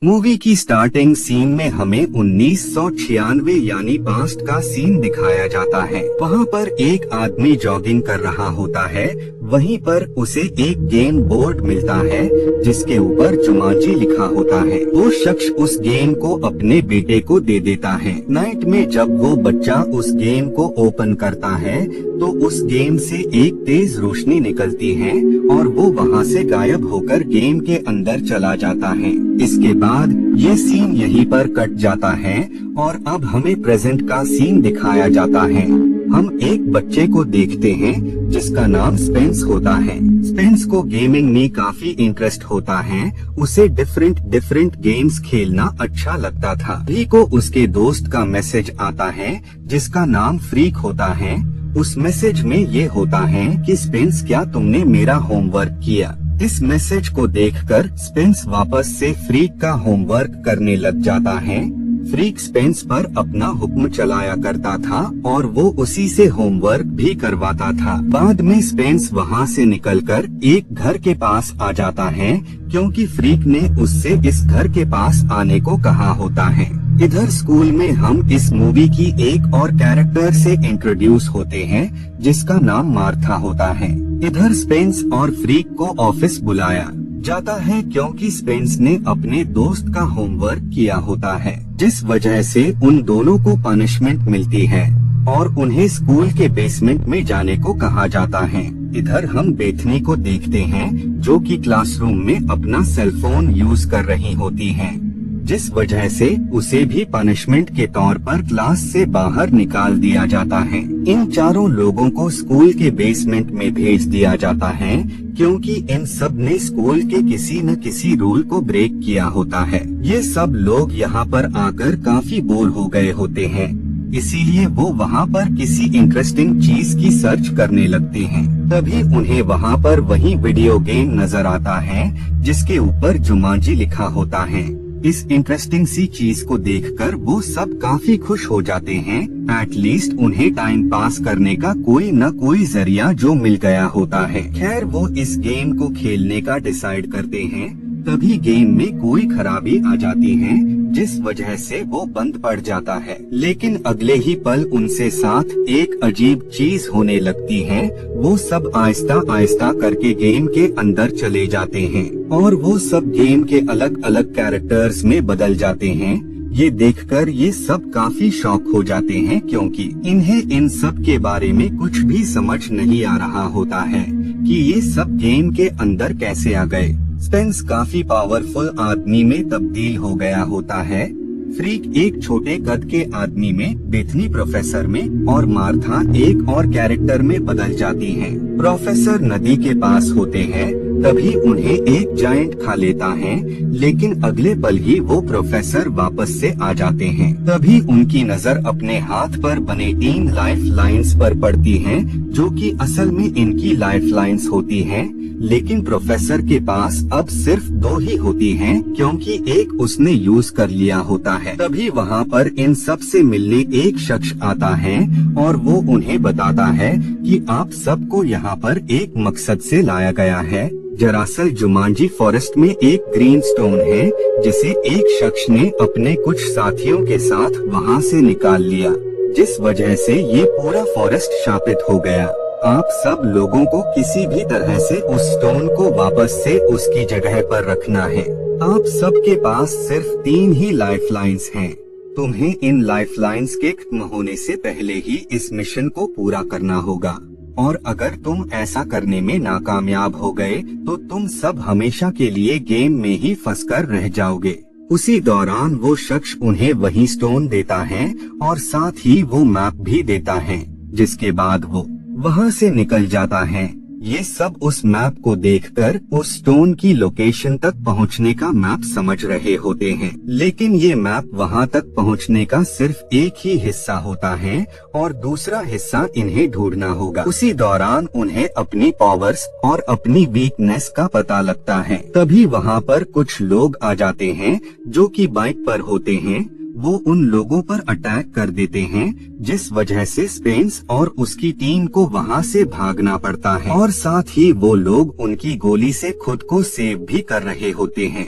Movie की starting scene में हमें 1996 यानी पास्ट का सीन दिखाया जाता है। वहाँ पर एक आदमी जॉगिंग कर रहा होता है। वहीं पर उसे एक गेम बोर्ड मिलता है जिसके ऊपर जुमांजी लिखा होता है। वो शख्स उस गेम को अपने बेटे को दे देता है। नाइट में जब वो बच्चा उस गेम को ओपन करता है तो उस गेम से एक तेज रोशनी निकलती है और वो वहाँ से गायब होकर गेम के अंदर चला जाता है। इसके बाद ये सीन यहीं पर कट जाता है और अब हमें प्रेजेंट का सीन दिखाया जाता है। हम एक बच्चे को देखते हैं जिसका नाम स्पेंस होता है। स्पेंस को गेमिंग में काफी इंटरेस्ट होता है। उसे डिफरेंट गेम्स खेलना अच्छा लगता था। फ्री को उसके दोस्त का मैसेज आता है जिसका नाम फ्रीक होता है। उस मैसेज में ये होता है कि स्पेंस क्या तुमने मेरा होमवर्क किया। इस मैसेज को देखकर स्पेंस वापस से फ्रीक का होमवर्क करने लग जाता है। फ्रीक स्पेंस पर अपना हुक्म चलाया करता था और वो उसी से होमवर्क भी करवाता था। बाद में स्पेंस वहाँ से निकलकर एक घर के पास आ जाता है क्योंकि फ्रीक ने उससे इस घर के पास आने को कहा होता है। इधर स्कूल में हम इस मूवी की एक और कैरेक्टर से इंट्रोड्यूस होते हैं जिसका नाम मार्था होता है। इधर स्पेंस और फ्रीक को ऑफिस बुलाया जाता है क्योंकि स्पेंस ने अपने दोस्त का होमवर्क किया होता है, जिस वजह से उन दोनों को पनिशमेंट मिलती है और उन्हें स्कूल के बेसमेंट में जाने को कहा जाता है। इधर हम बेथनी को देखते हैं जो कि क्लासरूम में अपना सेलफोन यूज कर रही होती है, जिस वजह से उसे भी पनिशमेंट के तौर पर क्लास से बाहर निकाल दिया जाता है। इन चारों लोगों को स्कूल के बेसमेंट में भेज दिया जाता है क्योंकि इन सब ने स्कूल के किसी न किसी रूल को ब्रेक किया होता है। ये सब लोग यहाँ पर आकर काफी बोर हो गए होते हैं, इसीलिए वो वहाँ पर किसी इंटरेस्टिंग चीज की सर्च करने लगते हैं। तभी उन्हें वहाँ पर वही वीडियो गेम नजर आता है जिसके ऊपर जुमांजी लिखा होता है। इस इंटरेस्टिंग सी चीज को देखकर वो सब काफी खुश हो जाते हैं। एटलीस्ट उन्हें टाइम पास करने का कोई न कोई जरिया जो मिल गया होता है। खैर वो इस गेम को खेलने का डिसाइड करते हैं। तभी गेम में कोई खराबी आ जाती है जिस वजह से वो बंद पड़ जाता है। लेकिन अगले ही पल उनसे साथ एक अजीब चीज होने लगती है। वो सब आहिस्ता आहिस्ता करके गेम के अंदर चले जाते हैं और वो सब गेम के अलग अलग कैरेक्टर्स में बदल जाते हैं। ये देखकर ये सब काफी शॉक हो जाते हैं क्योंकि इन्हें इन सब के बारे में कुछ भी समझ नहीं आ रहा होता है कि ये सब गेम के अंदर कैसे आ गए। स्पेंस काफी पावरफुल आदमी में तब्दील हो गया होता है। फ्रीक एक छोटे कद के आदमी में, बेथनी प्रोफेसर में और मार्था एक और कैरेक्टर में बदल जाती हैं। प्रोफेसर नदी के पास होते हैं तभी उन्हें एक जायंट खा लेता है, लेकिन अगले पल ही वो प्रोफेसर वापस से आ जाते हैं। तभी उनकी नजर अपने हाथ पर बने 3 लाइफ लाइन्स पर पड़ती है जो कि असल में इनकी लाइफ लाइन्स होती हैं। लेकिन प्रोफेसर के पास अब सिर्फ 2 ही होती हैं क्योंकि एक उसने यूज कर लिया होता है। तभी वहाँ पर इन सब से मिलने एक शख्स आता है और वो उन्हें बताता है कि आप सबको यहाँ पर एक मकसद से लाया गया है। दरअसल जुमांजी फॉरेस्ट में एक ग्रीन स्टोन है जिसे एक शख्स ने अपने कुछ साथियों के साथ वहाँ से निकाल लिया, जिस वजह से ये पूरा फॉरेस्ट शापित हो गया। आप सब लोगों को किसी भी तरह से उस स्टोन को वापस से उसकी जगह पर रखना है। आप सबके पास सिर्फ 3 ही लाइफ लाइन्स हैं। तुम्हें इन लाइफ लाइन्स के खत्म होने से पहले ही इस मिशन को पूरा करना होगा और अगर तुम ऐसा करने में नाकामयाब हो गए तो तुम सब हमेशा के लिए गेम में ही फंसकर रह जाओगे। उसी दौरान वो शख्स उन्हें वही स्टोन देता है और साथ ही वो मैप भी देता है, जिसके बाद वो वहाँ से निकल जाता है। ये सब उस मैप को देखकर उस स्टोन की लोकेशन तक पहुँचने का मैप समझ रहे होते हैं, लेकिन ये मैप वहाँ तक पहुँचने का सिर्फ एक ही हिस्सा होता है और दूसरा हिस्सा इन्हें ढूंढना होगा। उसी दौरान उन्हें अपनी पावर्स और अपनी वीकनेस का पता लगता है। तभी वहाँ पर कुछ लोग आ जाते हैं जो कि बाइक पर होते हैं। वो उन लोगों पर अटैक कर देते हैं जिस वजह से स्पेंस और उसकी टीम को वहाँ से भागना पड़ता है और साथ ही वो लोग उनकी गोली से खुद को सेव भी कर रहे होते हैं।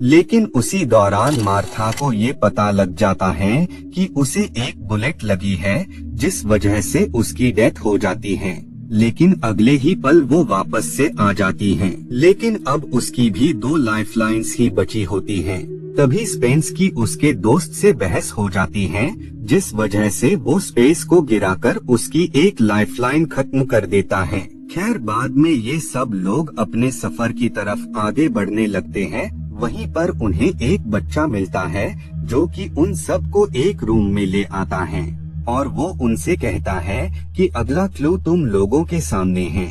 लेकिन उसी दौरान मार्था को ये पता लग जाता है कि उसे एक बुलेट लगी है, जिस वजह से उसकी डेथ हो जाती है। लेकिन अगले ही पल वो वापस से आ जाती हैं। लेकिन अब उसकी भी 2 लाइफलाइंस ही बची होती हैं। तभी स्पेंस की उसके दोस्त से बहस हो जाती है, जिस वजह से वो स्पेस को गिराकर उसकी एक लाइफलाइन खत्म कर देता है। खैर बाद में ये सब लोग अपने सफर की तरफ आगे बढ़ने लगते हैं। वहीं पर उन्हें एक बच्चा मिलता है जो कि उन सबको एक रूम में ले आता है और वो उनसे कहता है कि अगला क्लू तुम लोगों के सामने है।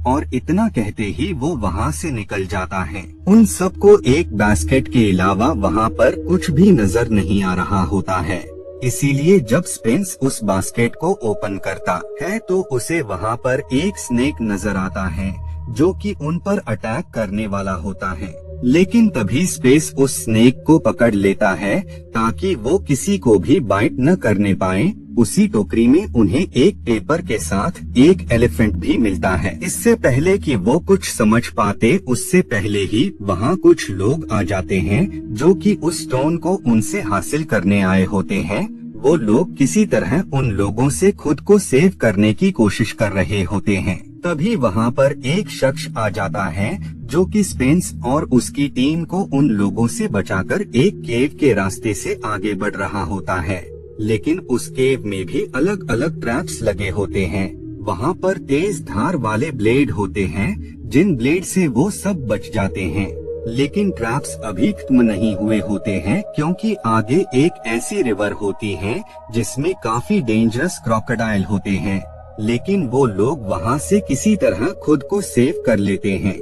और इतना कहते ही वो वहाँ से निकल जाता है। उन सबको एक बास्केट के अलावा वहाँ पर कुछ भी नजर नहीं आ रहा होता है। इसीलिए जब स्पेंस उस बास्केट को ओपन करता है तो उसे वहाँ पर एक स्नेक नजर आता है जो कि उन पर अटैक करने वाला होता है। लेकिन तभी स्पेस उस स्नेक को पकड़ लेता है ताकि वो किसी को भी बाइट न करने पाए। उसी टोकरी में उन्हें एक पेपर के साथ एक एलिफेंट भी मिलता है। इससे पहले कि वो कुछ समझ पाते उससे पहले ही वहाँ कुछ लोग आ जाते हैं जो कि उस स्टोन को उनसे हासिल करने आए होते हैं। वो लोग किसी तरह उन लोगों से खुद को सेव करने की कोशिश कर रहे होते हैं। तभी वहाँ पर एक शख्स आ जाता है जो कि स्पेंस और उसकी टीम को उन लोगों से बचाकर एक केव के रास्ते से आगे बढ़ रहा होता है। लेकिन उस केव में भी अलग अलग ट्रैप्स लगे होते हैं। वहाँ पर तेज धार वाले ब्लेड होते हैं जिन ब्लेड से वो सब बच जाते हैं। लेकिन ट्रैप्स अभी खत्म नहीं हुए होते हैं क्योंकि आगे एक ऐसी रिवर होती है जिसमें काफी डेंजरस क्रोकोडाइल होते हैं। लेकिन वो लोग वहाँ से किसी तरह खुद को सेव कर लेते हैं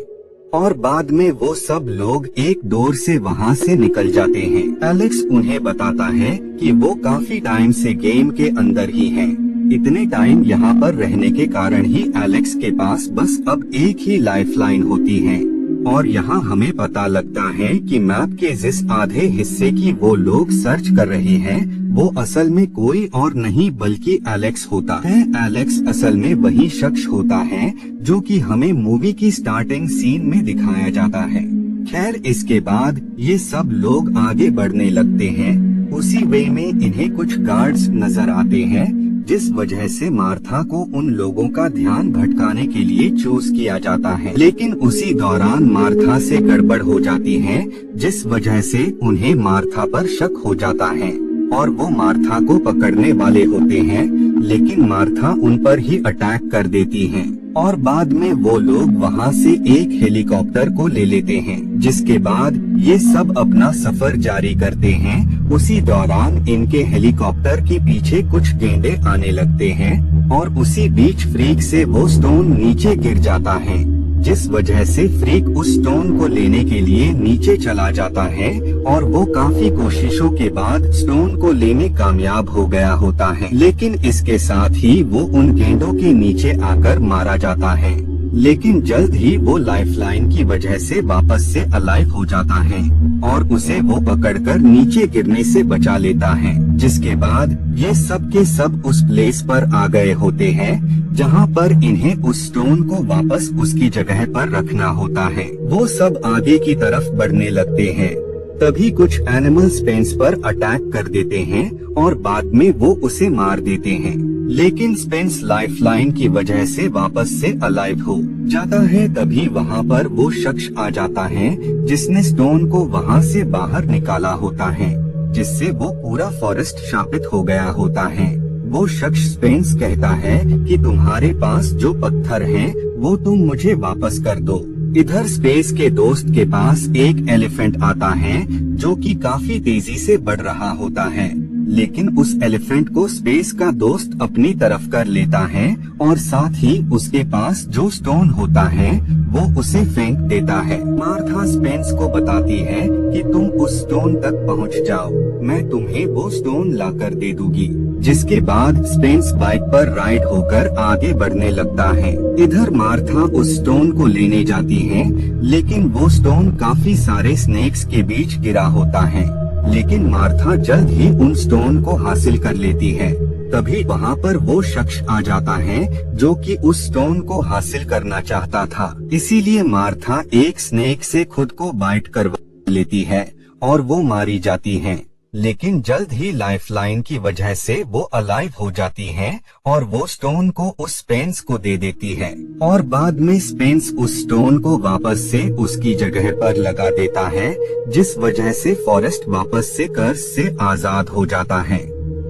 और बाद में वो सब लोग एक डोर से वहाँ से निकल जाते हैं। एलेक्स उन्हें बताता है कि वो काफी टाइम से गेम के अंदर ही हैं। इतने टाइम यहाँ पर रहने के कारण ही एलेक्स के पास बस अब एक ही लाइफलाइन होती है। और यहाँ हमें पता लगता है कि मैप के जिस आधे हिस्से की वो लोग सर्च कर रहे हैं वो असल में कोई और नहीं बल्कि एलेक्स होता है। एलेक्स असल में वही शख्स होता है जो कि हमें मूवी की स्टार्टिंग सीन में दिखाया जाता है। खैर इसके बाद ये सब लोग आगे बढ़ने लगते हैं। उसी वे में इन्हें कुछ गार्ड्स नजर आते हैं जिस वजह से मार्था को उन लोगों का ध्यान भटकाने के लिए चूज किया जाता है। लेकिन उसी दौरान मार्था से गड़बड़ हो जाती है जिस वजह से उन्हें मार्था पर शक हो जाता है और वो मार्था को पकड़ने वाले होते हैं। लेकिन मार्था उन पर ही अटैक कर देती है और बाद में वो लोग वहाँ से एक हेलीकॉप्टर को ले लेते हैं। जिसके बाद ये सब अपना सफर जारी करते हैं। उसी दौरान इनके हेलीकॉप्टर के पीछे कुछ गेंडे आने लगते हैं और उसी बीच फ्रीक से वो स्टोन नीचे गिर जाता है जिस वजह से फ्रीक उस स्टोन को लेने के लिए नीचे चला जाता है और वो काफी कोशिशों के बाद स्टोन को लेने कामयाब हो गया होता है। लेकिन इसके साथ ही वो उन गेंडों के नीचे आकर मारा जाता है। लेकिन जल्द ही वो लाइफलाइन की वजह से वापस से अलाइव हो जाता है और उसे वो पकड़कर नीचे गिरने से बचा लेता है। जिसके बाद ये सब के सब उस प्लेस पर आ गए होते हैं जहाँ पर इन्हें उस स्टोन को वापस उसकी जगह पर रखना होता है। वो सब आगे की तरफ बढ़ने लगते हैं। तभी कुछ एनिमल स्पेंस पर अटैक कर देते हैं और बाद में वो उसे मार देते हैं। लेकिन स्पेंस लाइफलाइन की वजह से वापस से अलाइव हो जाता है। तभी वहाँ पर वो शख्स आ जाता है जिसने स्टोन को वहाँ से बाहर निकाला होता है जिससे वो पूरा फॉरेस्ट शापित हो गया होता है। वो शख्स स्पेंस कहता है कि तुम्हारे पास जो पत्थर हैं वो तुम मुझे वापस कर दो। इधर स्पेस के दोस्त के पास एक एलिफेंट आता है जो कि काफी तेजी से बढ़ रहा होता है। लेकिन उस एलिफेंट को स्पेस का दोस्त अपनी तरफ कर लेता है और साथ ही उसके पास जो स्टोन होता है वो उसे फेंक देता है। मार्था स्पेंस को बताती है कि तुम उस स्टोन तक पहुंच जाओ, मैं तुम्हें वो स्टोन लाकर दे दूंगी। जिसके बाद स्पेंस बाइक पर राइड होकर आगे बढ़ने लगता है। इधर मार्था उस स्टोन को लेने जाती है लेकिन वो स्टोन काफी सारे स्नेक्स के बीच गिरा होता है। लेकिन मार्था जल्द ही उन स्टोन को हासिल कर लेती है। तभी वहाँ पर वो शख्स आ जाता है जो कि उस स्टोन को हासिल करना चाहता था। इसीलिए मार्था एक स्नेक से खुद को बाइट करवा लेती है और वो मारी जाती हैं। लेकिन जल्द ही लाइफलाइन की वजह से वो अलाइव हो जाती हैं और वो स्टोन को उस स्पेंस को दे देती है और बाद में स्पेंस उस स्टोन को वापस से उसकी जगह पर लगा देता है, जिस वजह से फॉरेस्ट वापस से कर्ज से आजाद हो जाता है।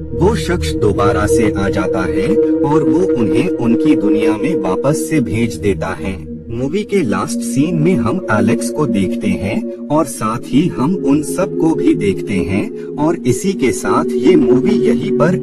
वो शख्स दोबारा से आ जाता है और वो उन्हें उनकी दुनिया में वापस से भेज देता है। मूवी के लास्ट सीन में हम एलेक्स को देखते हैं और साथ ही हम उन सब को भी देखते हैं और इसी के साथ ये मूवी यहीं पर